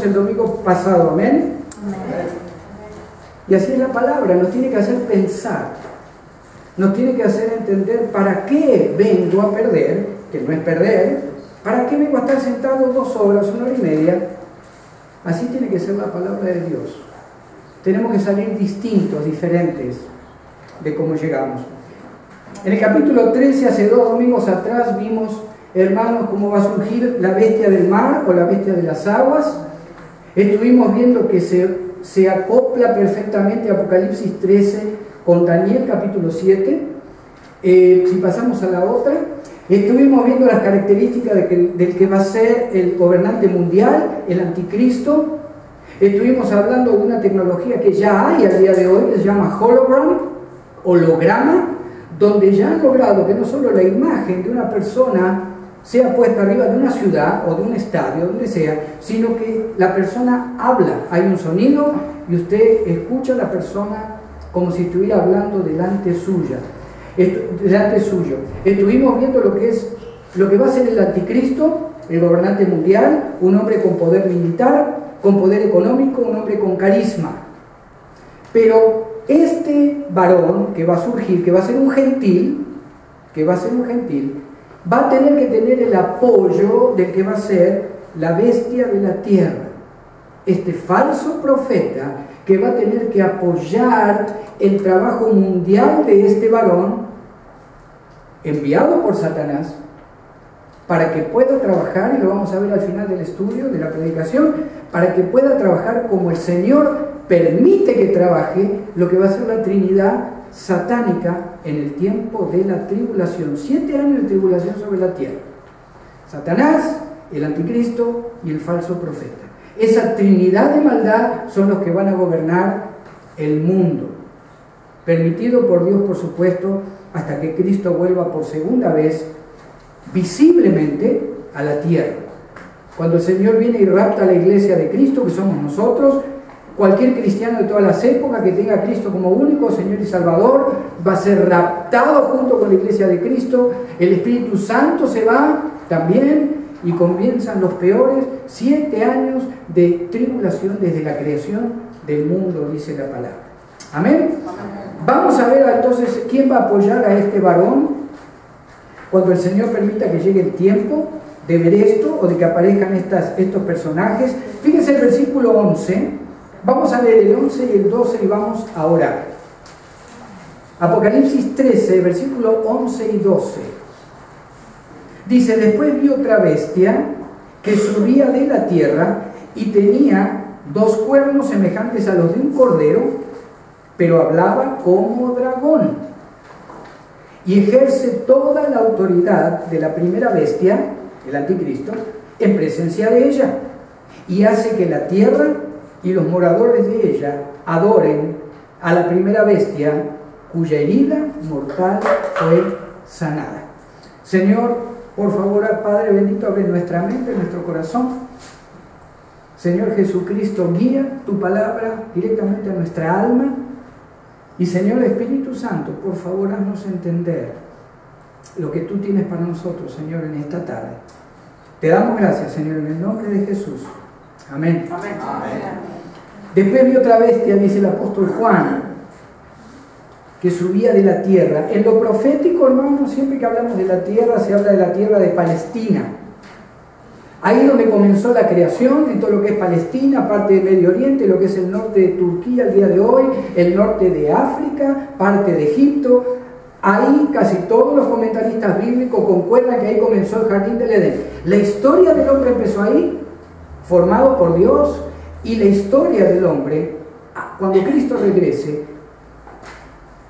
el domingo pasado, ¿amén? Amén. Y así es la palabra, nos tiene que hacer pensar, nos tiene que hacer entender para qué vengo a perder, que no es perder, para qué vengo a estar sentado 2 horas, 1 hora y media. Así tiene que ser la palabra de Dios. Tenemos que salir distintos, diferentes de cómo llegamos. En el capítulo 13, hace 2 domingos atrás, vimos, hermanos, cómo va a surgir la bestia del mar o la bestia de las aguas. Estuvimos viendo que se acopla perfectamente Apocalipsis 13 con Daniel capítulo 7. Si pasamos a la otra, estuvimos viendo las características del que va a ser el gobernante mundial, el anticristo. Estuvimos hablando de una tecnología que ya hay al día de hoy, que se llama holograma, donde ya han logrado que no solo la imagen de una persona sea puesta arriba de una ciudad o de un estadio, donde sea, sino que la persona habla, hay un sonido y usted escucha a la persona como si estuviera hablando delante suyo. Estuvimos viendo lo que va a ser el anticristo, el gobernante mundial, un hombre con poder militar, con poder económico, un hombre con carisma. Pero este varón que va a surgir, que va a ser un gentil, va a tener que tener el apoyo del que va a ser la bestia de la tierra. Este falso profeta que va a tener que apoyar el trabajo mundial de este varón, enviado por Satanás, para que pueda trabajar, y lo vamos a ver al final del estudio, de la predicación, para que pueda trabajar como el Señor permite que trabaje lo que va a ser la Trinidad satánica en el tiempo de la tribulación. 7 años de tribulación sobre la tierra. Satanás, el anticristo y el falso profeta. Esa trinidad de maldad son los que van a gobernar el mundo. Permitido por Dios, por supuesto, hasta que Cristo vuelva por segunda vez visiblemente a la tierra. Cuando el Señor viene y rapta a la iglesia de Cristo, que somos nosotros, cualquier cristiano de todas las épocas que tenga a Cristo como único Señor y Salvador va a ser raptado junto con la iglesia de Cristo. El Espíritu Santo se va también y comienzan los peores 7 años de tribulación desde la creación del mundo, dice la palabra. ¿Amén? Vamos a ver entonces quién va a apoyar a este varón cuando el Señor permita que llegue el tiempo de ver esto o de que aparezcan estos personajes. Fíjense el versículo 11. Vamos a leer el 11 y el 12 y vamos a orar. Apocalipsis 13, versículo 11 y 12. Dice: después vi otra bestia que subía de la tierra y tenía 2 cuernos semejantes a los de un cordero, pero hablaba como dragón. Y ejerce toda la autoridad de la primera bestia, el anticristo, en presencia de ella. Y hace que la tierra y los moradores de ella adoren a la primera bestia, cuya herida mortal fue sanada. Señor, por favor, Padre bendito, abre nuestra mente, nuestro corazón. Señor Jesucristo, guía tu palabra directamente a nuestra alma. Y Señor Espíritu Santo, por favor, haznos entender lo que tú tienes para nosotros, Señor, en esta tarde. Te damos gracias, Señor, en el nombre de Jesús. Amén. Amén. Amén. Después vi otra bestia, dice el apóstol Juan, que subía de la tierra. En lo profético, hermanos, siempre que hablamos de la tierra, se habla de la tierra de Palestina. Ahí donde comenzó la creación, en todo lo que es Palestina, parte del Medio Oriente, lo que es el norte de Turquía al día de hoy, el norte de África, parte de Egipto. Ahí casi todos los comentaristas bíblicos concuerdan que ahí comenzó el jardín del Edén. La historia del hombre empezó ahí, formado por Dios, y la historia del hombre, cuando Cristo regrese,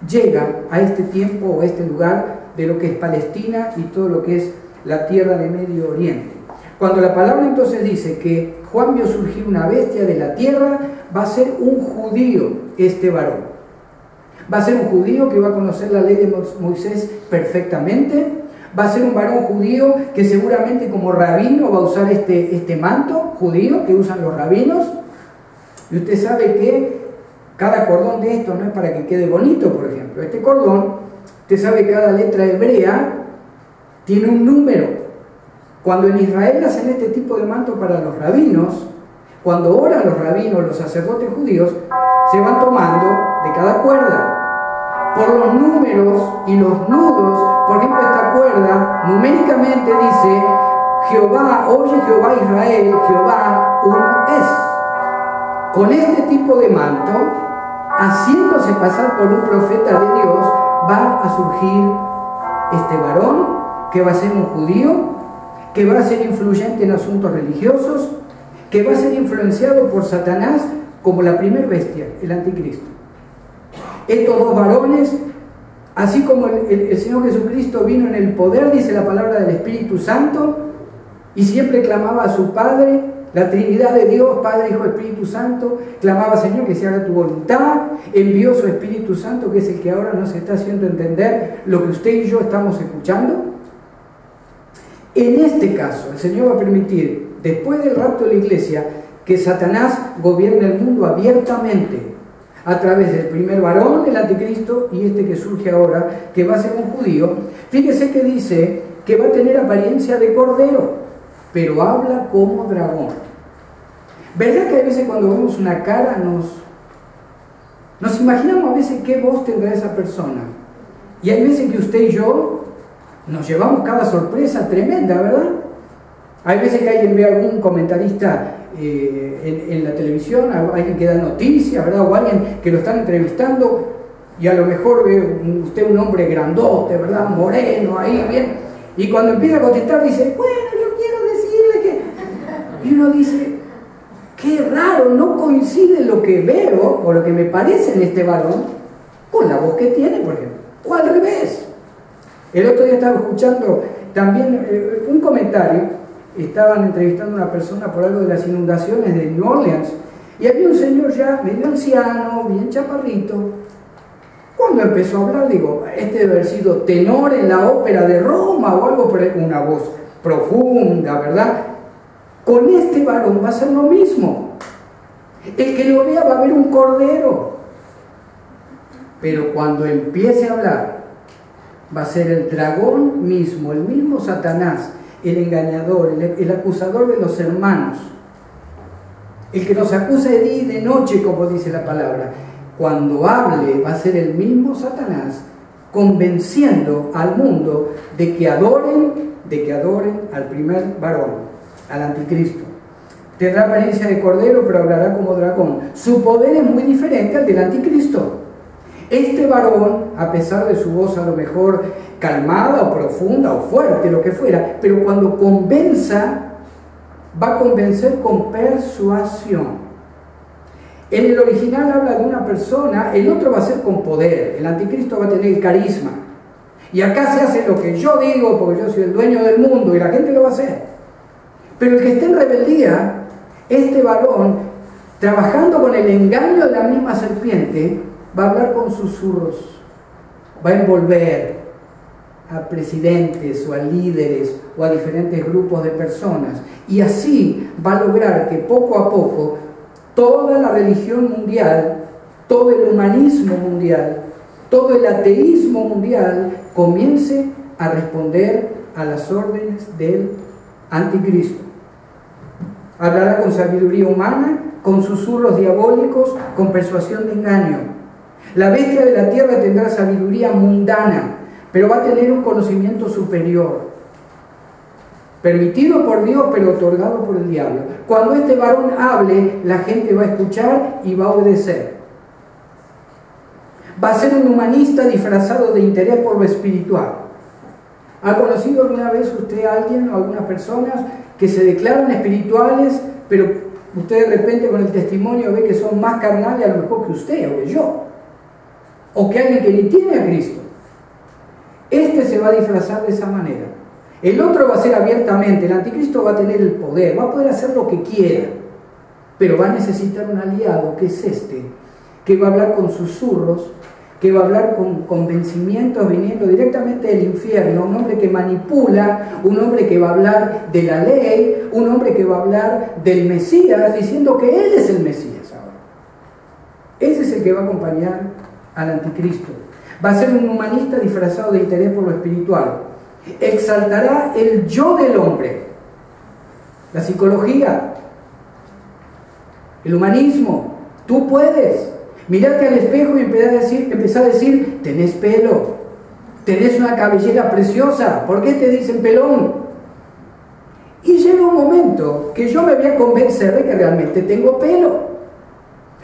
llega a este tiempo o a este lugar de lo que es Palestina y todo lo que es la tierra de Medio Oriente. Cuando la palabra entonces dice que Juan vio surgir una bestia de la tierra, va a ser un judío este varón. Va a ser un judío que va a conocer la ley de Moisés perfectamente. Va a ser un varón judío que seguramente como rabino va a usar este manto judío que usan los rabinos. Y usted sabe que cada cordón de esto no es para que quede bonito, por ejemplo. Este cordón, usted sabe que cada letra hebrea tiene un número. Cuando en Israel hacen este tipo de manto para los rabinos, cuando oran los rabinos, los sacerdotes judíos, se van tomando de cada cuerda. Por los números y los nudos, por ejemplo, esta cuerda numéricamente dice: Jehová, oye Jehová Israel, Jehová uno es. Con este tipo de manto, haciéndose pasar por un profeta de Dios, va a surgir este varón que va a ser un judío, que va a ser influyente en asuntos religiosos, que va a ser influenciado por Satanás como la primer bestia, el anticristo. Estos dos varones, así como el Señor Jesucristo vino en el poder, dice la palabra, del Espíritu Santo, y siempre clamaba a su Padre, la Trinidad de Dios, Padre, Hijo, Espíritu Santo, clamaba: Señor, que se haga tu voluntad, envió su Espíritu Santo, que es el que ahora nos está haciendo entender lo que usted y yo estamos escuchando. En este caso, el Señor va a permitir, después del rapto de la iglesia, que Satanás gobierne el mundo abiertamente, a través del primer varón, el anticristo, y este que surge ahora, que va a ser un judío. Fíjese que dice que va a tener apariencia de cordero, pero habla como dragón. ¿Verdad que a veces cuando vemos una cara nos imaginamos a veces qué voz tendrá esa persona? Y hay veces que usted y yo nos llevamos cada sorpresa tremenda, ¿verdad? Hay veces que alguien ve a algún comentarista en la televisión, alguien que da noticias, ¿verdad? O alguien que lo están entrevistando, y a lo mejor ve usted un hombre grandote, ¿verdad? Moreno, ahí bien, y cuando empieza a contestar dice: bueno, yo quiero decirle que... Y uno dice: qué raro, no coincide lo que veo o lo que me parece en este varón con la voz que tiene, por ejemplo, o al revés. El otro día estaba escuchando también un comentario. Estaban entrevistando a una persona por algo de las inundaciones de New Orleans, y había un señor ya medio anciano, bien chaparrito. Cuando empezó a hablar, digo, este debe haber sido tenor en la ópera de Roma o algo, por una voz profunda, ¿verdad? Con este varón va a ser lo mismo. El que lo vea va a ver un cordero, pero cuando empiece a hablar va a ser el dragón mismo, el mismo Satanás, el engañador, el acusador de los hermanos, el que nos acusa de día y de noche, como dice la palabra. Cuando hable va a ser el mismo Satanás, convenciendo al mundo de que adoren al primer varón, al anticristo. Tendrá apariencia de cordero, pero hablará como dragón. Su poder es muy diferente al del anticristo. Este varón, a pesar de su voz a lo mejor calmada o profunda o fuerte, lo que fuera, pero cuando convenza, va a convencer con persuasión. En el original habla de una persona, el otro va a ser con poder, el anticristo va a tener el carisma. Y acá se hace lo que yo digo, porque yo soy el dueño del mundo y la gente lo va a hacer. Pero el que esté en rebeldía, este varón, trabajando con el engaño de la misma serpiente, va a hablar con susurros, va a envolver a presidentes o a líderes o a diferentes grupos de personas, y así va a lograr que poco a poco toda la religión mundial, todo el humanismo mundial, todo el ateísmo mundial comience a responder a las órdenes del anticristo. Hablará con sabiduría humana, con susurros diabólicos, con persuasión de engaño. La bestia de la tierra tendrá sabiduría mundana, pero va a tener un conocimiento superior, permitido por Dios, pero otorgado por el diablo. Cuando este varón hable, la gente va a escuchar y va a obedecer. Va a ser un humanista disfrazado de interés por lo espiritual. ¿Ha conocido alguna vez usted a alguien o algunas personas que se declaran espirituales, pero usted de repente con el testimonio ve que son más carnales a lo mejor que usted o que yo? O que alguien que ni tiene a Cristo. Este se va a disfrazar de esa manera. El otro va a ser abiertamente, el anticristo va a tener el poder, va a poder hacer lo que quiera, pero va a necesitar un aliado, que es este, que va a hablar con susurros, que va a hablar con convencimientos viniendo directamente del infierno, un hombre que manipula, un hombre que va a hablar de la ley, un hombre que va a hablar del Mesías, diciendo que él es el Mesías ahora. Ese es el que va a acompañar al anticristo. Va a ser un humanista disfrazado de interés por lo espiritual. Exaltará el yo del hombre. La psicología El humanismo. Tú puedes. Mirate al espejo y empezá a decir, tenés pelo, tenés una cabellera preciosa, ¿por qué te dicen pelón? Y llega un momento que yo me voy a convencer de que realmente tengo pelo.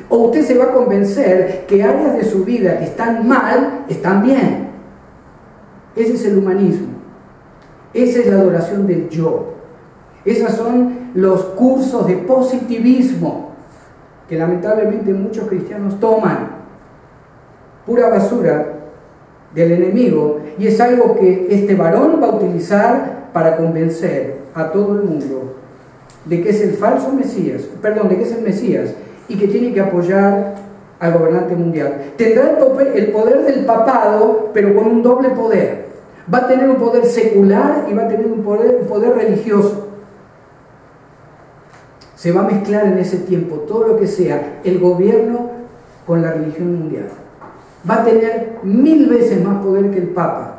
O usted se va a convencer que áreas de su vida que están mal, están bien. Ese es el humanismo. Esa es la adoración del yo. Esos son los cursos de positivismo que lamentablemente muchos cristianos toman. Pura basura del enemigo, y es algo que este varón va a utilizar para convencer a todo el mundo de que es el falso Mesías, de que es el Mesías y que tiene que apoyar al gobernante mundial. Tendrá el poder del papado, pero con un doble poder. Va a tener un poder secular y va a tener un poder religioso. Se va a mezclar en ese tiempo todo lo que sea el gobierno con la religión mundial. Va a tener 1000 veces más poder que el Papa.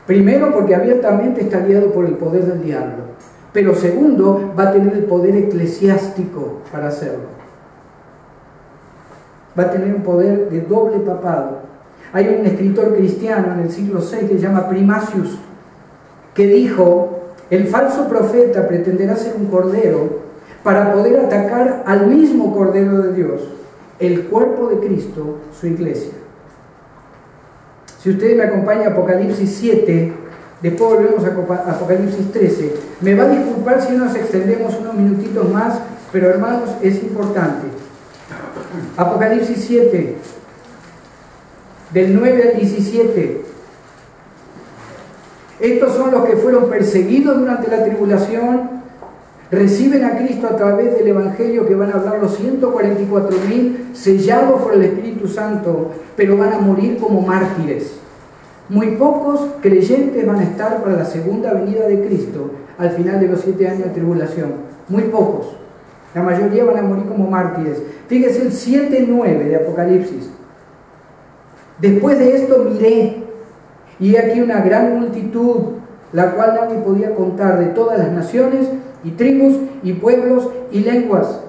Primero, porque abiertamente está guiado por el poder del diablo. Pero segundo, va a tener el poder eclesiástico para hacerlo. Va a tener un poder de doble papado. Hay un escritor cristiano en el siglo VI que se llama Primasius, que dijo, el falso profeta pretenderá ser un cordero para poder atacar al mismo Cordero de Dios, el cuerpo de Cristo, su iglesia. Si ustedes me acompañan a Apocalipsis 7, después volvemos a Apocalipsis 13, me va a disculpar si nos extendemos unos minutitos más, pero hermanos, es importante. Apocalipsis 7, del 9 al 17. Estos son los que fueron perseguidos durante la tribulación, reciben a Cristo a través del Evangelio, que van a hablar los 144.000 sellados por el Espíritu Santo, pero van a morir como mártires. Muy pocos creyentes van a estar para la segunda venida de Cristo al final de los 7 años de tribulación. Muy pocos. La mayoría van a morir como mártires. Fíjese el 7:9 de Apocalipsis. Después de esto miré, y he aquí una gran multitud, la cual nadie podía contar, de todas las naciones y tribus y pueblos y lenguas,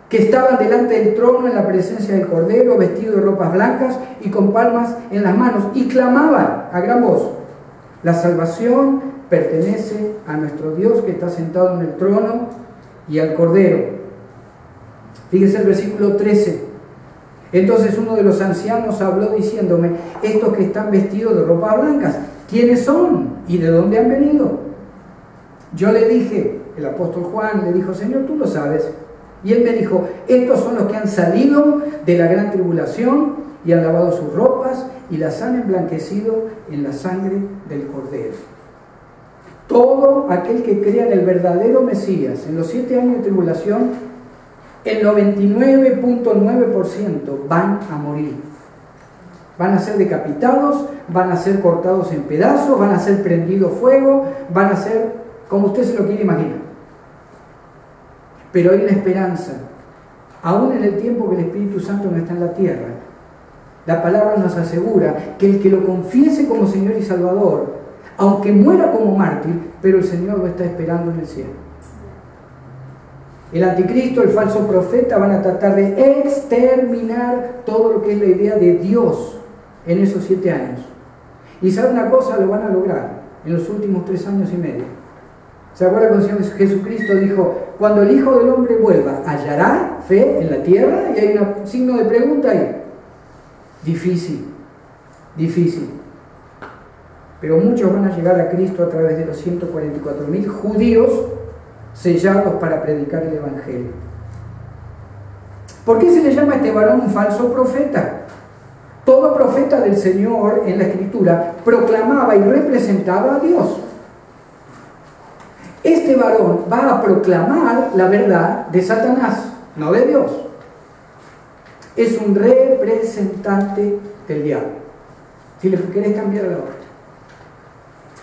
que estaban delante del trono en la presencia del Cordero, vestidos de ropas blancas y con palmas en las manos, y clamaban a gran voz, la salvación pertenece a nuestro Dios que está sentado en el trono y al Cordero. Fíjese el versículo 13. Entonces uno de los ancianos habló diciéndome, estos que están vestidos de ropas blancas, ¿quiénes son y de dónde han venido? Yo le dije, el apóstol Juan le dijo, Señor, tú lo sabes. Y él me dijo, estos son los que han salido de la gran tribulación y han lavado sus ropas y las han emblanquecido en la sangre del Cordero. Todo aquel que crea en el verdadero Mesías, en los 7 años de tribulación, el 99.9% van a morir. Van a ser decapitados, van a ser cortados en pedazos, van a ser prendidos fuego, van a ser como usted se lo quiere imaginar. Pero hay una esperanza, aún en el tiempo que el Espíritu Santo no está en la tierra. La palabra nos asegura que el que lo confiese como Señor y Salvador, aunque muera como mártir, pero el Señor lo está esperando en el cielo. El anticristo, el falso profeta van a tratar de exterminar todo lo que es la idea de Dios en esos 7 años. Y sabe una cosa, lo van a lograr en los últimos 3 años y medio. ¿Se acuerda cuando el Señor Jesucristo dijo, cuando el Hijo del Hombre vuelva, ¿hallará fe en la tierra? Y hay un signo de pregunta ahí. Difícil, difícil. Pero muchos van a llegar a Cristo a través de los 144.000 judíos sellados para predicar el Evangelio. ¿Por qué se le llama a este varón un falso profeta? Todo profeta del Señor en la Escritura proclamaba y representaba a Dios. Este varón va a proclamar la verdad de Satanás, no de Dios. Es un representante del diablo. Si le querés cambiar la otra.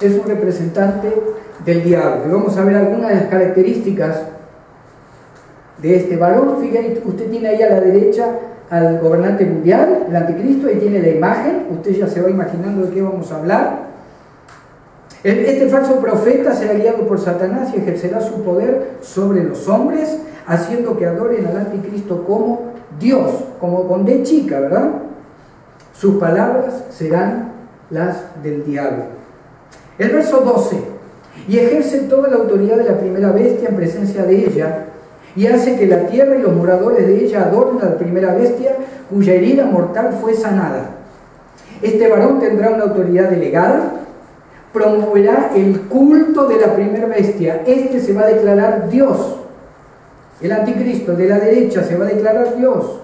Es un representante del diablo. Y vamos a ver algunas de las características de este varón. Fíjense, usted tiene ahí a la derecha al gobernante mundial, el anticristo, ahí tiene la imagen. Usted ya se va imaginando de qué vamos a hablar. Este falso profeta será guiado por Satanás y ejercerá su poder sobre los hombres, haciendo que adoren al anticristo anticristo como Dios, como con D chica, ¿verdad? Sus palabras serán las del diablo. El verso 12: y ejerce toda la autoridad de la primera bestia en presencia de ella, y hace que la tierra y los moradores de ella adoren a la primera bestia, cuya herida mortal fue sanada. Este varón tendrá una autoridad delegada, promoverá el culto de la primera bestia. Este se va a declarar Dios. El anticristo de la derecha se va a declarar Dios.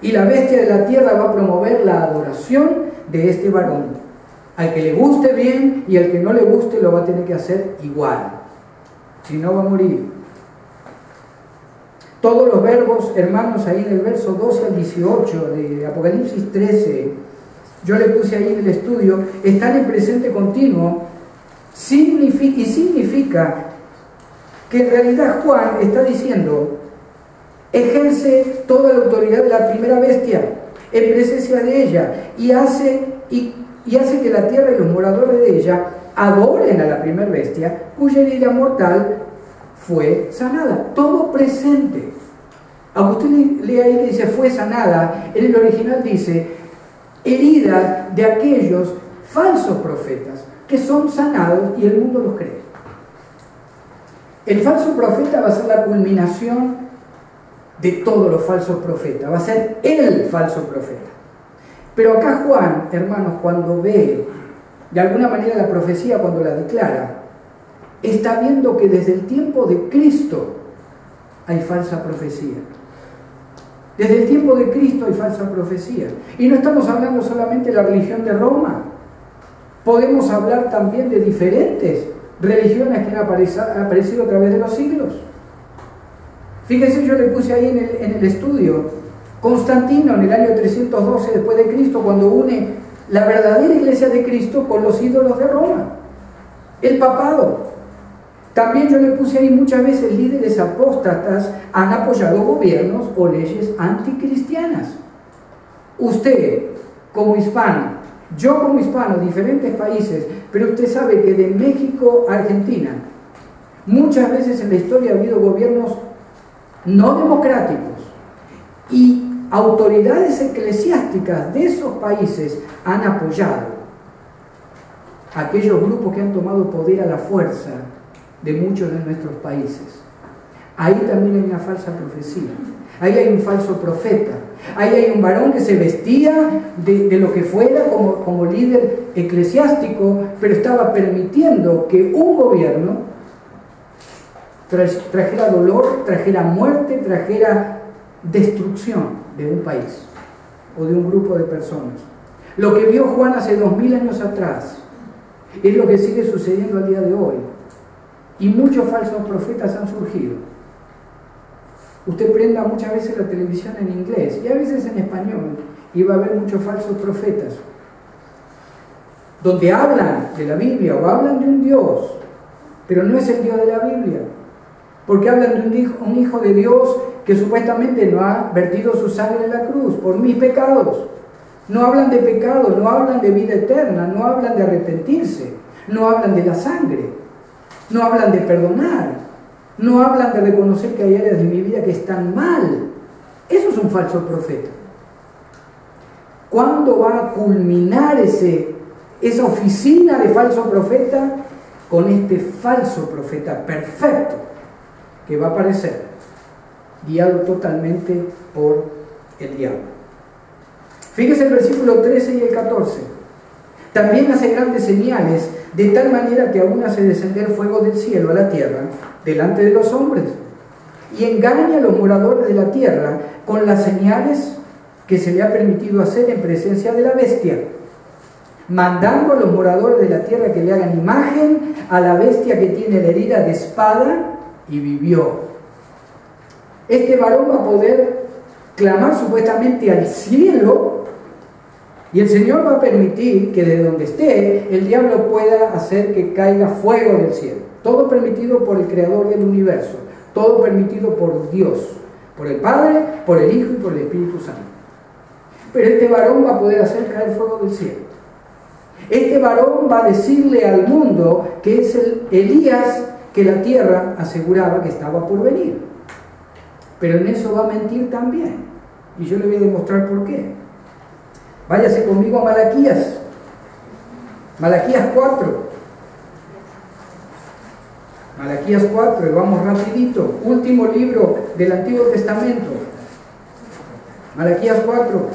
Y la bestia de la tierra va a promover la adoración de este varón. Al que le guste bien y al que no le guste lo va a tener que hacer igual. Si no, va a morir. Todos los verbos, hermanos, ahí en el verso 12 al 18 de Apocalipsis 13, yo le puse ahí en el estudio, están en presente continuo, y significa que en realidad Juan está diciendo, ejerce toda la autoridad de la primera bestia en presencia de ella, y hace que la tierra y los moradores de ella adoren a la primera bestia, cuya herida mortal fue sanada. Todo presente. Aunque usted lea ahí que dice fue sanada, en el original dice herida de aquellos falsos profetas que son sanados y el mundo los cree. El falso profeta va a ser la culminación de todos los falsos profetas, va a ser el falso profeta. Pero acá Juan, hermanos, cuando ve de alguna manera la profecía, cuando la declara, está viendo que desde el tiempo de Cristo hay falsa profecía. Desde el tiempo de Cristo hay falsa profecía. Y no estamos hablando solamente de la religión de Roma. Podemos hablar también de diferentes religiones que han aparecido a través de los siglos. Fíjense, yo le puse ahí en el estudio, Constantino en el año 312 después de Cristo, cuando une la verdadera iglesia de Cristo con los ídolos de Roma. El papado. También yo le puse ahí muchas veces líderes apóstatas han apoyado gobiernos o leyes anticristianas. Usted, como hispano, yo como hispano, diferentes países, pero usted sabe que de México a Argentina, muchas veces en la historia ha habido gobiernos no democráticos y autoridades eclesiásticas de esos países han apoyado a aquellos grupos que han tomado poder a la fuerza de muchos de nuestros países. Ahí también hay una falsa profecía, ahí hay un falso profeta, ahí hay un varón que se vestía de lo que fuera como líder eclesiástico, pero estaba permitiendo que un gobierno trajera dolor, trajera muerte, trajera destrucción de un país o de un grupo de personas. Lo que vio Juan hace 2000 años atrás es lo que sigue sucediendo al día de hoy. Y muchos falsos profetas han surgido. Usted prenda muchas veces la televisión en inglés y a veces en español y va a haber muchos falsos profetas donde hablan de la Biblia o hablan de un Dios, pero no es el Dios de la Biblia, porque hablan de un hijo de Dios que supuestamente no ha vertido su sangre en la cruz por mis pecados. No hablan de pecado, no hablan de vida eterna, no hablan de arrepentirse, no hablan de la sangre, no hablan de perdonar, no hablan de reconocer que hay áreas de mi vida que están mal. Eso es un falso profeta. ¿Cuándo va a culminar esa oficina de falso profeta? Con este falso profeta perfecto que va a aparecer, guiado totalmente por el diablo. Fíjese el versículo 13 y el 14. También hace grandes señales, de tal manera que aún hace descender fuego del cielo a la tierra, delante de los hombres, y engaña a los moradores de la tierra con las señales que se le ha permitido hacer en presencia de la bestia, mandando a los moradores de la tierra que le hagan imagen a la bestia que tiene la herida de espada y vivió. Este varón va a poder clamar supuestamente al cielo y el Señor va a permitir que de donde esté el diablo pueda hacer que caiga fuego del cielo. Todo permitido por el Creador del universo, todo permitido por Dios, por el Padre, por el Hijo y por el Espíritu Santo. Pero este varón va a poder hacer caer fuego del cielo. Este varón va a decirle al mundo que es el Elías que la tierra aseguraba que estaba por venir. pero en eso va a mentir también. Y yo le voy a demostrar por qué. Váyase conmigo a Malaquías. Malaquías 4. Malaquías 4, y vamos rapidito. Último libro del Antiguo Testamento. Malaquías 4.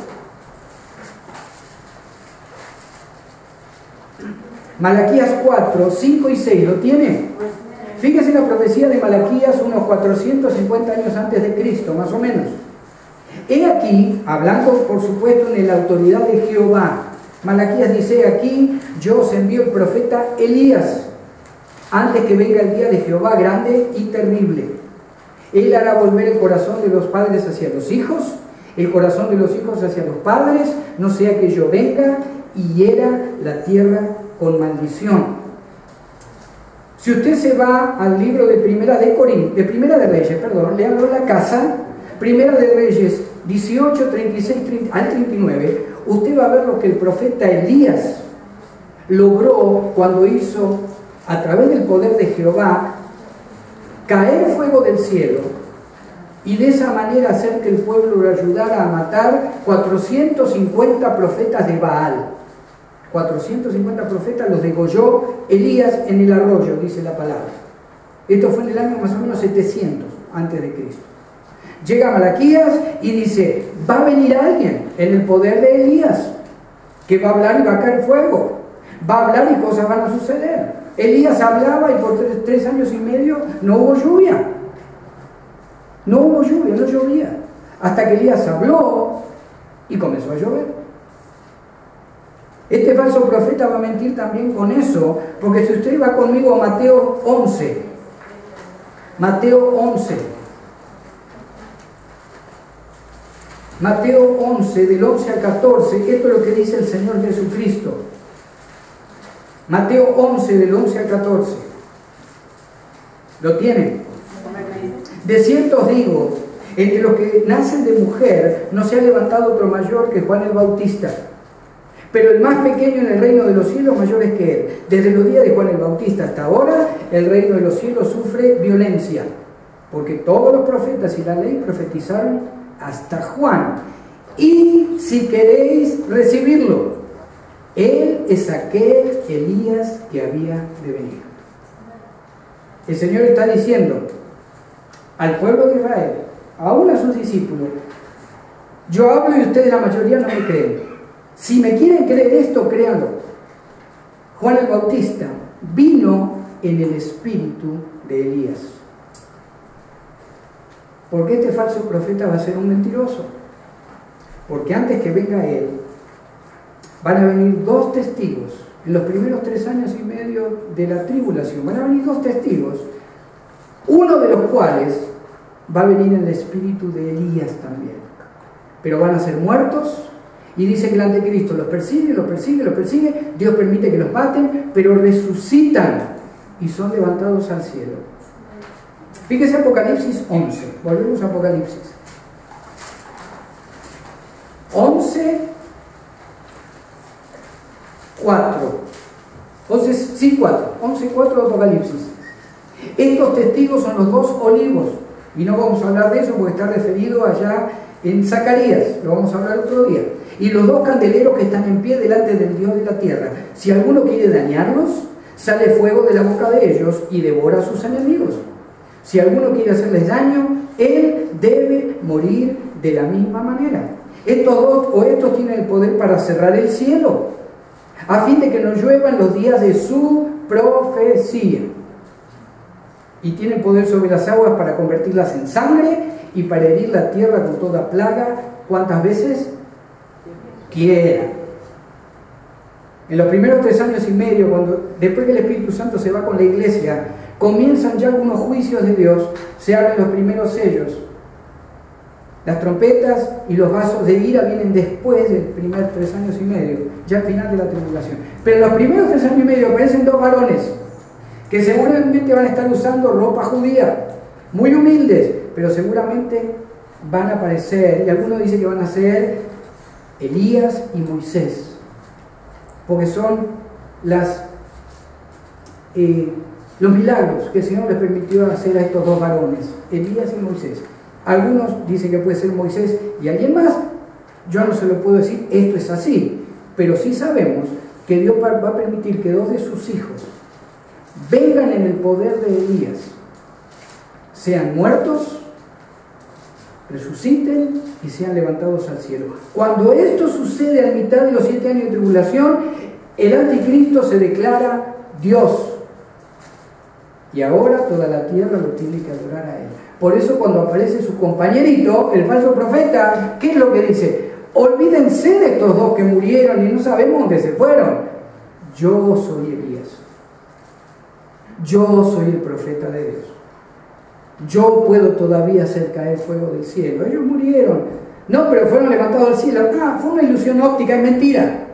Malaquías 4, 5 y 6, ¿lo tiene? Fíjese la profecía de Malaquías unos 450 años antes de Cristo, más o menos. He aquí, hablando por supuesto en la autoridad de Jehová, Malaquías dice: aquí yo os envío el profeta Elías, antes que venga el día de Jehová grande y terrible. Él hará volver el corazón de los padres hacia los hijos, el corazón de los hijos hacia los padres, no sea que yo venga y hiera la tierra con maldición. Si usted se va al libro de Primera de Reyes, léalo en la casa, Primera de Reyes 18, 36 al 39, usted va a ver lo que el profeta Elías logró cuando hizo, a través del poder de Jehová, caer fuego del cielo y de esa manera hacer que el pueblo lo ayudara a matar 450 profetas de Baal. 450 profetas los degolló Elías en el arroyo, dice la palabra. Esto fue en el año más o menos 700 antes de Cristo. Llega Malaquías y dice: va a venir alguien en el poder de Elías que va a hablar y va a caer fuego, va a hablar y cosas van a suceder. Elías hablaba y por 3 años y medio no hubo lluvia. No hubo lluvia, no llovía. Hasta que Elías habló y comenzó a llover. Este falso profeta va a mentir también con eso, porque si usted va conmigo a Mateo 11, Mateo 11, Mateo 11, del 11 al 14, esto es lo que dice el Señor Jesucristo. Mateo 11, del 11 al 14. ¿Lo tienen? De cierto os digo, entre los que nacen de mujer no se ha levantado otro mayor que Juan el Bautista, pero el más pequeño en el reino de los cielos mayor es que él. Desde los días de Juan el Bautista hasta ahora, el reino de los cielos sufre violencia, porque todos los profetas y la ley profetizaron hasta Juan. Y si queréis recibirlo, él es aquel Elías que había de venir. El Señor está diciendo al pueblo de Israel, aún a sus discípulos: yo hablo y ustedes la mayoría no me creen. Si me quieren creer esto, créanlo. Juan el Bautista vino en el espíritu de Elías. Porque este falso profeta va a ser un mentiroso. Porque antes que venga él, van a venir 2 testigos. En los primeros 3 años y medio de la tribulación, van a venir 2 testigos, uno de los cuales va a venir en el espíritu de Elías también. Pero van a ser muertos. Y dice que el anticristo los persigue, los persigue, los persigue. Dios permite que los maten, pero resucitan y son levantados al cielo. Fíjese Apocalipsis 11. Volvemos a Apocalipsis 11, 4. 11, 4 de Apocalipsis. Estos testigos son los 2 olivos. Y no vamos a hablar de eso porque está referido allá en Zacarías. Lo vamos a hablar otro día. Y los 2 candeleros que están en pie delante del Dios de la tierra. Si alguno quiere dañarlos, sale fuego de la boca de ellos y devora a sus enemigos. Si alguno quiere hacerles daño, él debe morir de la misma manera. Estos tienen el poder para cerrar el cielo, a fin de que no lluevan los días de su profecía. Y tienen poder sobre las aguas para convertirlas en sangre y para herir la tierra con toda plaga, ¿cuántas veces quieran? En los primeros 3 años y medio, después que el Espíritu Santo se va con la iglesia, comienzan ya algunos juicios de Dios, se abren los primeros sellos. Las trompetas y los vasos de ira vienen después del primer 3 años y medio, ya al final de la tribulación. Pero en los primeros 3 años y medio aparecen 2 varones que seguramente van a estar usando ropa judía, muy humildes, pero seguramente van a aparecer, y algunos dicen que van a ser Elías y Moisés, porque son los milagros que el Señor les permitió hacer a estos 2 varones, Elías y Moisés. Algunos dicen que puede ser Moisés y alguien más. Yo no se lo puedo decir, esto es así, pero sí sabemos que Dios va a permitir que 2 de sus hijos vengan en el poder de Elías, sean muertos, resuciten y sean levantados al cielo. Cuando esto sucede a mitad de los 7 años de tribulación, el anticristo se declara Dios. Y ahora toda la tierra lo tiene que adorar a él. Por eso cuando aparece su compañerito, el falso profeta, ¿qué es lo que dice? Olvídense de estos 2 que murieron y no sabemos dónde se fueron. Yo soy Elías. Yo soy el profeta de Dios. Yo puedo todavía hacer caer fuego del cielo. Ellos murieron. No, pero fueron levantados al cielo. Ah, fue una ilusión óptica, es mentira.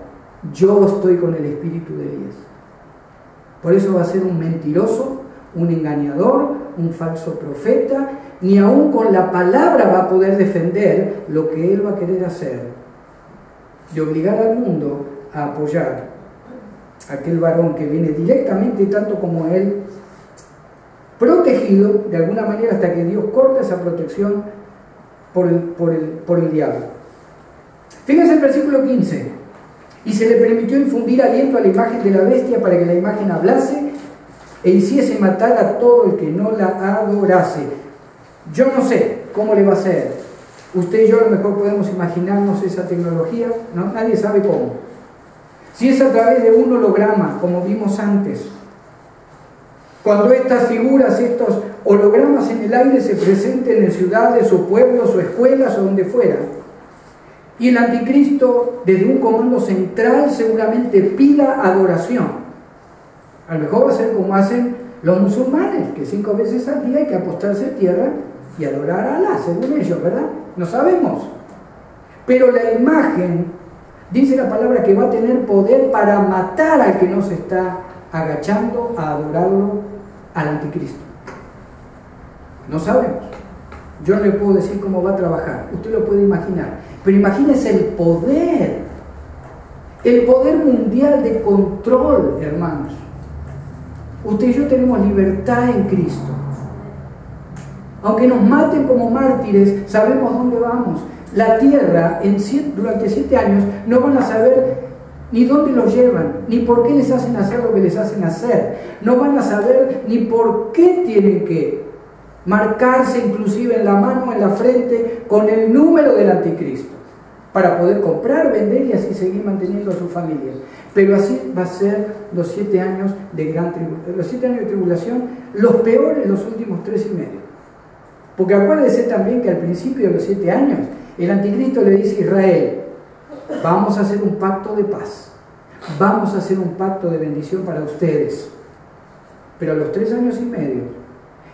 Yo estoy con el espíritu de Elías. Por eso va a ser un mentiroso, un engañador, un falso profeta. Ni aún con la palabra va a poder defender lo que él va a querer hacer. De obligar al mundo a apoyar a aquel varón que viene directamente, tanto como él, protegido de alguna manera hasta que Dios corta esa protección por el diablo. Fíjense el versículo 15. Y se le permitió infundir aliento a la imagen de la bestia para que la imagen hablase e hiciese matar a todo el que no la adorase. Yo no sé cómo le va a hacer. Usted y yo a lo mejor podemos imaginarnos esa tecnología, ¿no? Nadie sabe cómo. Si es a través de un holograma, como vimos antes, cuando estas figuras, estos hologramas en el aire se presenten en ciudades o pueblos o escuelas o donde fuera, y el anticristo desde un comando central seguramente pida adoración. A lo mejor va a ser como hacen los musulmanes, que 5 veces al día hay que apostarse a tierra y adorar a Alá, según ellos, ¿verdad? No sabemos. Pero la imagen, dice la palabra, que va a tener poder para matar al que no se está agachando a adorarlo al anticristo. No sabemos. Yo no le puedo decir cómo va a trabajar. Usted lo puede imaginar. Pero imagínese el poder mundial de control, hermanos. Usted y yo tenemos libertad en Cristo. Aunque nos maten como mártires, sabemos dónde vamos. La tierra, durante 7 años, no van a saber ni dónde los llevan, ni por qué les hacen hacer lo que les hacen hacer. No van a saber ni por qué tienen que marcarse inclusive en la mano, en la frente, con el número del anticristo, para poder comprar, vender y así seguir manteniendo a su familia. Pero así va a ser los 7 años de los 7 años de tribulación, los peores los últimos 3 y medio. Porque acuérdese también que al principio de los 7 años, el anticristo le dice a Israel: vamos a hacer un pacto de paz, vamos a hacer un pacto de bendición para ustedes. Pero a los 3 años y medio,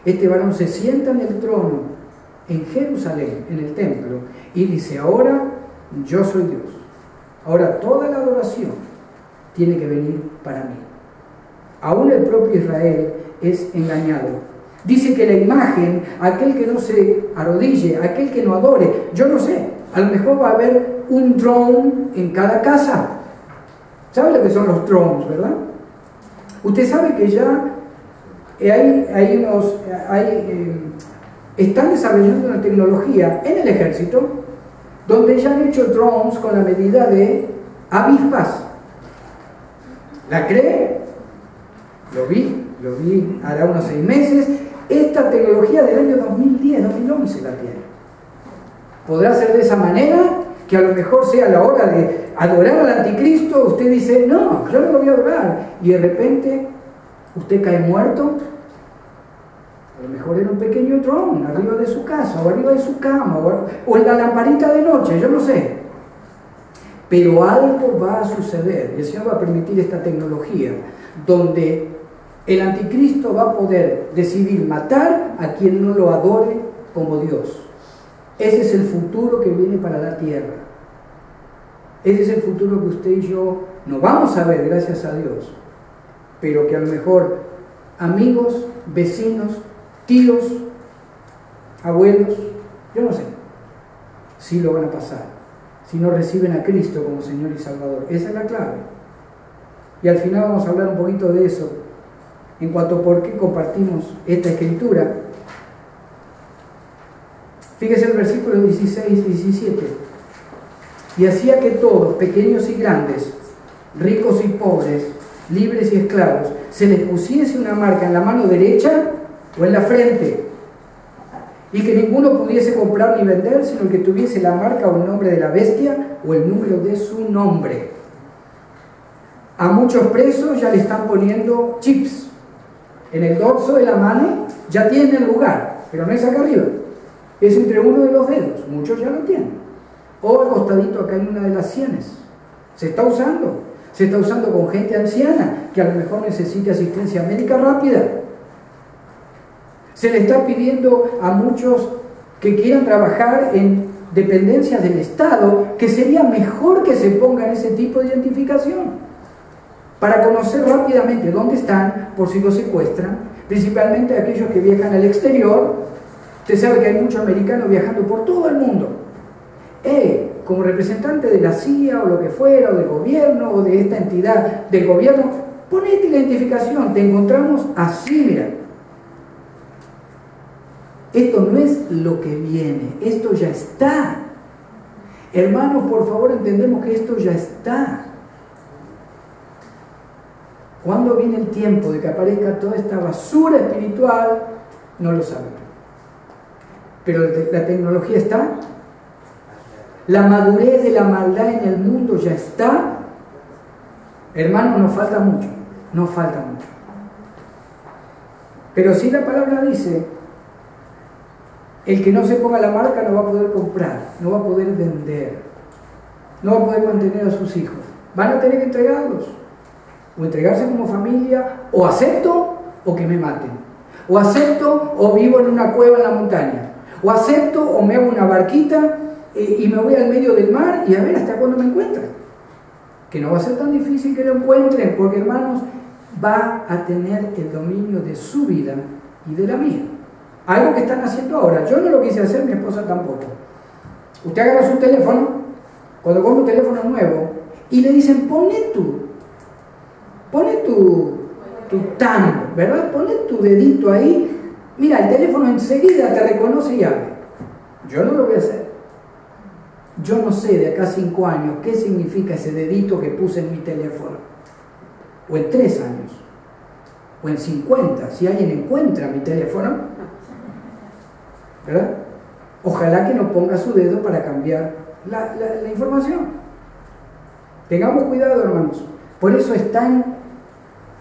este varón se sienta en el trono en Jerusalén, en el templo, y dice: ahora yo soy Dios, ahora toda la adoración tiene que venir para mí. Aún el propio Israel es engañado. Dice que la imagen, aquel que no se arrodille, aquel que no adore, yo no sé, a lo mejor va a haber un drone en cada casa. ¿Sabe lo que son los drones, verdad? Usted sabe que ya están desarrollando una tecnología en el ejército donde ya han hecho drones con la medida de avispas. ¿La cree? Lo vi hará unos 6 meses. Esta tecnología del año 2010, 2011 la tiene. Podrá ser de esa manera, que a lo mejor sea la hora de adorar al anticristo. Usted dice: no, yo no lo voy a adorar, y de repente usted cae muerto. A lo mejor era un pequeño dron arriba de su casa, o arriba de su cama, o en la lamparita de noche, yo no sé. Pero algo va a suceder, y el Señor va a permitir esta tecnología, donde el anticristo va a poder decidir matar a quien no lo adore como Dios. Ese es el futuro que viene para la tierra. Ese es el futuro que usted y yo no vamos a ver, gracias a Dios, pero que a lo mejor amigos, vecinos, tíos, abuelos, yo no sé, sí lo van a pasar, si no reciben a Cristo como Señor y Salvador. Esa es la clave. Y al final vamos a hablar un poquito de eso, en cuanto a por qué compartimos esta escritura. Fíjese el versículo 16 y 17. Y hacía que todos, pequeños y grandes, ricos y pobres, libres y esclavos, se les pusiese una marca en la mano derecha o en la frente, y que ninguno pudiese comprar ni vender, sino el que tuviese la marca o el nombre de la bestia o el número de su nombre. A muchos presos ya le están poniendo chips en el dorso de la mano, ya tienen lugar, pero no es acá arriba, es entre uno de los dedos, muchos ya lo tienen, o al costadito acá en una de las sienes. Se está usando con gente anciana que a lo mejor necesite asistencia médica rápida. Se le está pidiendo a muchos que quieran trabajar en dependencias del Estado, que sería mejor que se pongan ese tipo de identificación para conocer rápidamente dónde están por si los secuestran, principalmente aquellos que viajan al exterior. Usted sabe que hay muchos americanos viajando por todo el mundo. Como representante de la CIA o lo que fuera, o del gobierno, o de esta entidad del gobierno, ponete la identificación, te encontramos así, mira. Esto no es lo que viene, esto ya está. Hermanos, por favor, entendemos que esto ya está. ¿Cuándo viene el tiempo de que aparezca toda esta basura espiritual? No lo sabemos. Pero la tecnología está. La madurez de la maldad en el mundo ya está. Hermanos, nos falta mucho. Nos falta mucho. Pero si la palabra dice, el que no se ponga la marca no va a poder comprar, no va a poder vender, no va a poder mantener a sus hijos. Van a tener que entregarlos. O entregarse como familia, o acepto o que me maten, o acepto o vivo en una cueva en la montaña, o acepto o me hago una barquita y me voy al medio del mar y a ver hasta cuándo me encuentran. Que no va a ser tan difícil que lo encuentren, porque hermanos, va a tener el dominio de su vida y de la mía. Algo que están haciendo ahora. Yo no lo quise hacer, mi esposa tampoco. Usted agarra su teléfono, cuando compra un teléfono nuevo, y le dicen, pone tu thumb, ¿verdad? Pone tu dedito ahí. Mira, el teléfono enseguida te reconoce y abre. Yo no lo voy a hacer. Yo no sé de acá 5 años qué significa ese dedito que puse en mi teléfono. O en 3 años. O en 50, si alguien encuentra mi teléfono. ¿Verdad? Ojalá que no ponga su dedo para cambiar la información. Tengamos cuidado, hermanos. Por eso están.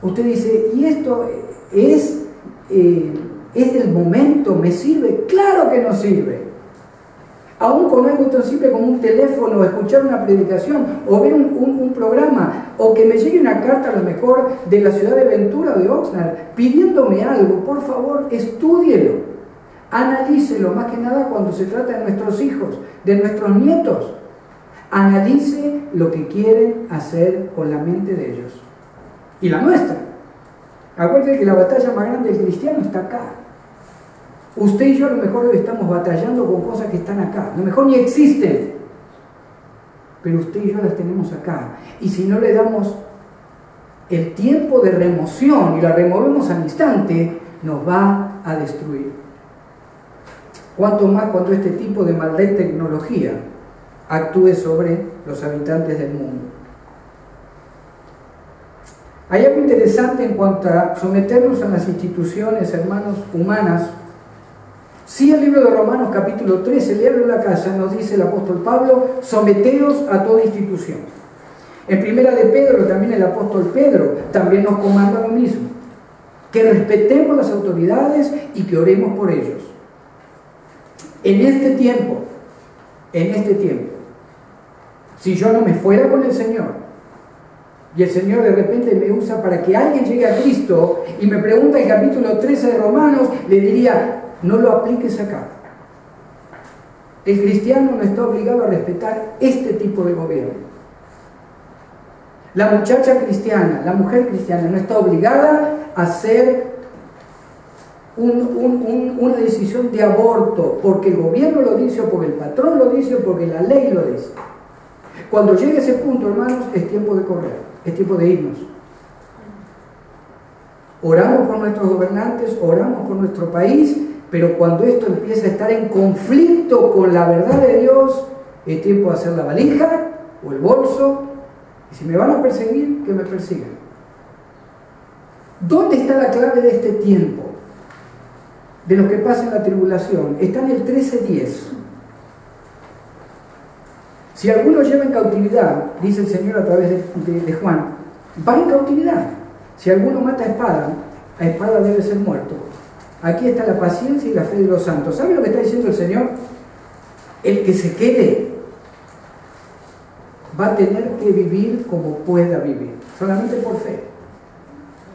Usted dice, ¿y esto es del momento? ¿Me sirve? ¡Claro que no sirve! Aún con algo tan simple como un teléfono, o escuchar una predicación, o ver un programa, o que me llegue una carta a lo mejor de la ciudad de Ventura o de Oxnard, pidiéndome algo, por favor, estúdielo, analícelo, más que nada cuando se trata de nuestros hijos, de nuestros nietos. Analice lo que quieren hacer con la mente de ellos. Y la nuestra. Acuérdense que la batalla más grande del cristiano está acá. Usted y yo a lo mejor hoy estamos batallando con cosas que están acá. A lo mejor ni existen. Pero usted y yo las tenemos acá. Y si no le damos el tiempo de remoción y la removemos al instante, nos va a destruir. Cuanto más cuando este tipo de maldad y tecnología actúe sobre los habitantes del mundo. Hay algo interesante en cuanto a someternos a las instituciones, hermanos, humanas. Sí, el libro de Romanos capítulo 13, léalo en la casa, nos dice el apóstol Pablo, someteos a toda institución. En primera de Pedro, también el apóstol Pedro, también nos comanda lo mismo. Que respetemos las autoridades y que oremos por ellos. En este tiempo, si yo no me fuera con el Señor, y el Señor de repente me usa para que alguien llegue a Cristo y me pregunta el capítulo 13 de Romanos, le diría, no lo apliques acá. El cristiano no está obligado a respetar este tipo de gobierno. La muchacha cristiana, la mujer cristiana no está obligada a hacer una decisión de aborto porque el gobierno lo dice, o porque el patrón lo dice, o porque la ley lo dice. Cuando llegue ese punto, hermanos, es tiempo de correr. Es tiempo de irnos. Oramos por nuestros gobernantes, oramos por nuestro país, Pero cuando esto empieza a estar en conflicto con la verdad de Dios, es tiempo de hacer la valija o el bolso, y si me van a perseguir, que me persigan. ¿Dónde está la clave de este tiempo? De lo que pasa en la tribulación. Está en el 13:10. Si alguno lleva en cautividad, dice el Señor a través de Juan, va en cautividad. Si alguno mata a espada debe ser muerto. Aquí está la paciencia y la fe de los santos. ¿Sabe lo que está diciendo el Señor? El que se quede va a tener que vivir como pueda vivir, solamente por fe,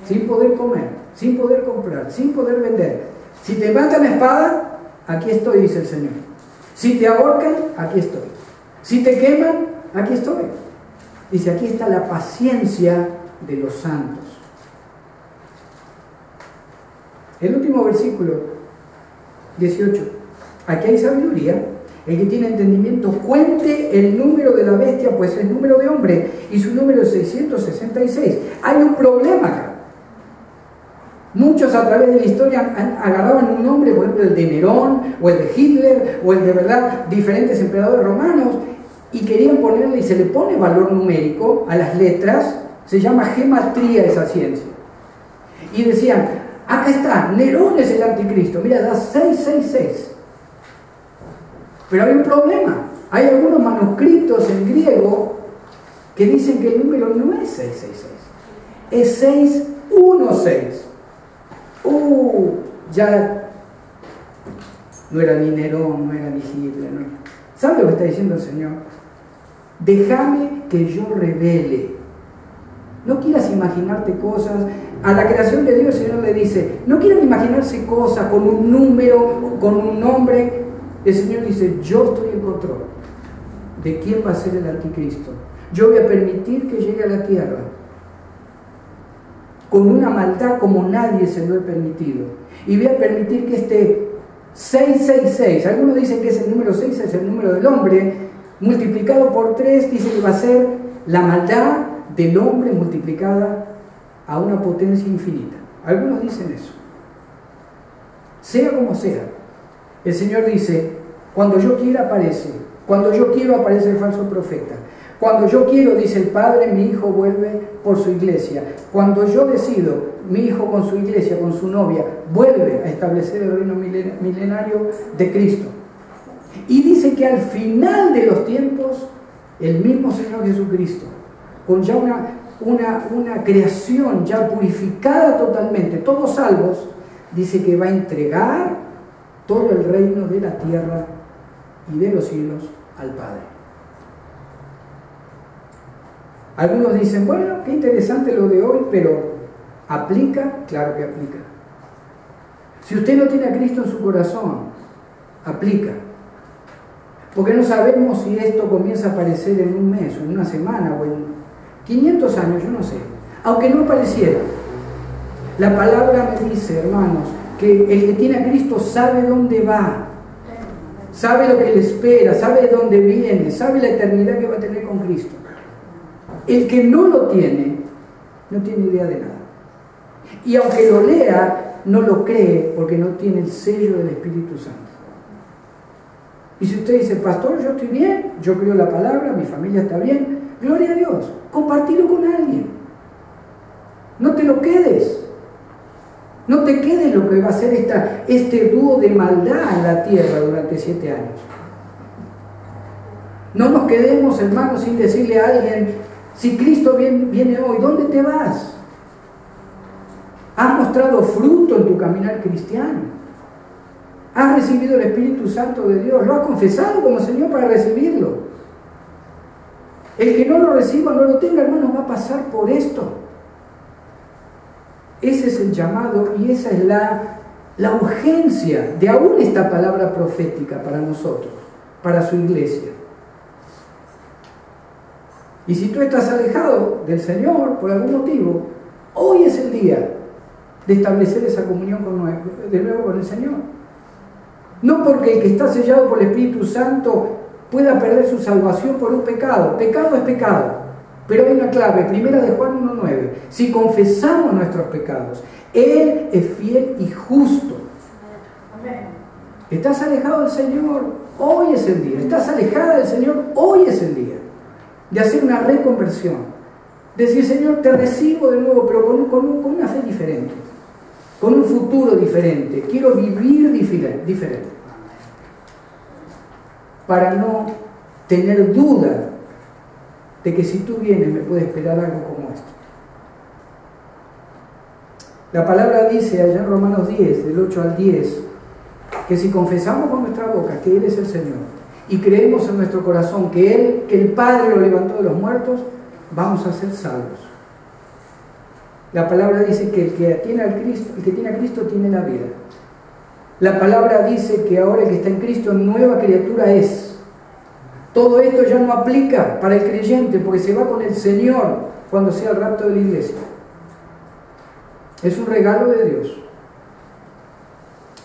sin poder comer, sin poder comprar, sin poder vender. Si te matan a espada, aquí estoy, dice el Señor. Si te ahorcan, aquí estoy. Si te queman, aquí estoy. Dice, aquí está la paciencia de los santos. El último versículo, 18. Aquí hay sabiduría. El que tiene entendimiento cuente el número de la bestia, pues es el número de hombre, y su número es 666. Hay un problema acá. Muchos a través de la historia agarraban un nombre, por ejemplo el de Nerón, o el de Hitler, o el de verdad diferentes emperadores romanos, y querían ponerle, y se le pone valor numérico a las letras, se llama gematría esa ciencia. Y decían, acá está, Nerón es el anticristo, mira, da 666. Pero hay un problema, hay algunos manuscritos en griego que dicen que el número no es 666, es 616. Ya no era ni Nerón, no era ni Hitler, no. ¿Sabe lo que está diciendo el Señor? Déjame que yo revele. No quieras imaginarte cosas. A la creación de Dios el Señor le dice, no quieran imaginarse cosas con un número, con un nombre. El Señor dice, yo estoy en control de quién va a ser el anticristo. Yo voy a permitir que llegue a la tierra con una maldad como nadie se lo he permitido. Y voy a permitir que este 666, algunos dicen que es el número 6, es el número del hombre, multiplicado por 3, dice que va a ser la maldad del hombre multiplicada a una potencia infinita. Algunos dicen eso. Sea como sea, el Señor dice, cuando yo quiera aparece, cuando yo quiero aparece el falso profeta. Cuando yo quiero, dice el Padre, mi Hijo vuelve por su iglesia. Cuando yo decido, mi Hijo con su iglesia, con su novia, vuelve a establecer el reino milenario de Cristo. Y dice que al final de los tiempos, el mismo Señor Jesucristo, con ya una creación ya purificada totalmente, todos salvos, dice que va a entregar todo el reino de la tierra y de los cielos al Padre. Algunos dicen, bueno, qué interesante lo de hoy, pero ¿aplica? Claro que aplica. Si usted no tiene a Cristo en su corazón, aplica. Porque no sabemos si esto comienza a aparecer en un mes, o en una semana, o en 500 años, yo no sé. Aunque no apareciera, la palabra me dice, hermanos, que el que tiene a Cristo sabe dónde va, sabe lo que le espera, sabe de dónde viene, sabe la eternidad que va a tener con Cristo. El que no lo tiene, no tiene idea de nada. Y aunque lo lea, no lo cree porque no tiene el sello del Espíritu Santo. Y si usted dice, pastor, yo estoy bien, yo creo la palabra, mi familia está bien, gloria a Dios, compartilo con alguien. No te lo quedes. No te quedes lo que va a ser este dúo de maldad en la tierra durante 7 años. No nos quedemos, hermanos, sin decirle a alguien, si Cristo viene hoy, ¿dónde te vas? ¿Has mostrado fruto en tu caminar cristiano? ¿Has recibido el Espíritu Santo de Dios? ¿Lo has confesado como Señor para recibirlo? El que no lo reciba, no lo tenga, hermanos, va a pasar por esto. Ese es el llamado y esa es la urgencia de aún esta palabra profética para nosotros, para su iglesia. Y si tú estás alejado del Señor por algún motivo, hoy es el día de establecer esa comunión de nuevo con el Señor. No porque el que está sellado por el Espíritu Santo pueda perder su salvación por un pecado. Pecado es pecado. Pero hay una clave, 1 de Juan 1:9. Si confesamos nuestros pecados, Él es fiel y justo. Amén. ¿Estás alejado del Señor? Hoy es el día. ¿Estás alejada del Señor? Hoy es el día de hacer una reconversión. Decir, Señor, te recibo de nuevo, pero con una fe diferente, con un futuro diferente. Quiero vivir diferente. Para no tener duda de que si tú vienes me puede esperar algo como esto. La palabra dice allá en Romanos 10, del 8 al 10, que si confesamos con nuestra boca que Él es el Señor y creemos en nuestro corazón que el Padre lo levantó de los muertos, vamos a ser salvos. La palabra dice que el que tiene a Cristo tiene la vida. La palabra dice que ahora el que está en Cristo, nueva criatura es. Todo esto ya no aplica para el creyente porque se va con el Señor cuando sea el rapto de la iglesia. Es un regalo de Dios.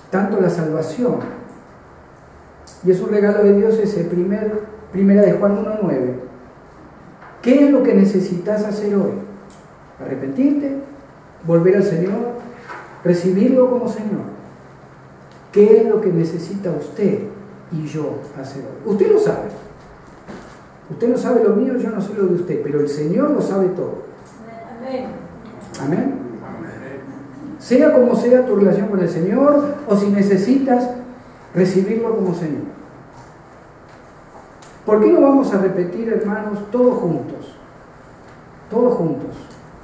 Tanto la salvación, y es un regalo de Dios ese primera de Juan 1:9. ¿Qué es lo que necesitas hacer hoy? Arrepentirte, volver al Señor, recibirlo como Señor. ¿Qué es lo que necesita usted y yo hacer hoy? Usted lo sabe. Usted no sabe lo mío, yo no sé lo de usted, pero el Señor lo sabe todo. Amén. Amén. Sea como sea tu relación con el Señor, o si necesitas recibirlo como Señor. ¿Por qué no vamos a repetir, hermanos, todos juntos? Todos juntos.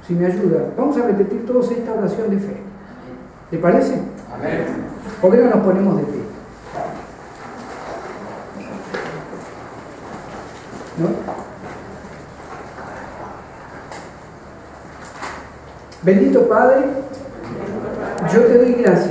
Si me ayuda, vamos a repetir todos esta oración de fe. ¿Le parece? Amén. ¿Por qué no nos ponemos de pie? ¿No? Bendito Padre, yo te doy gracias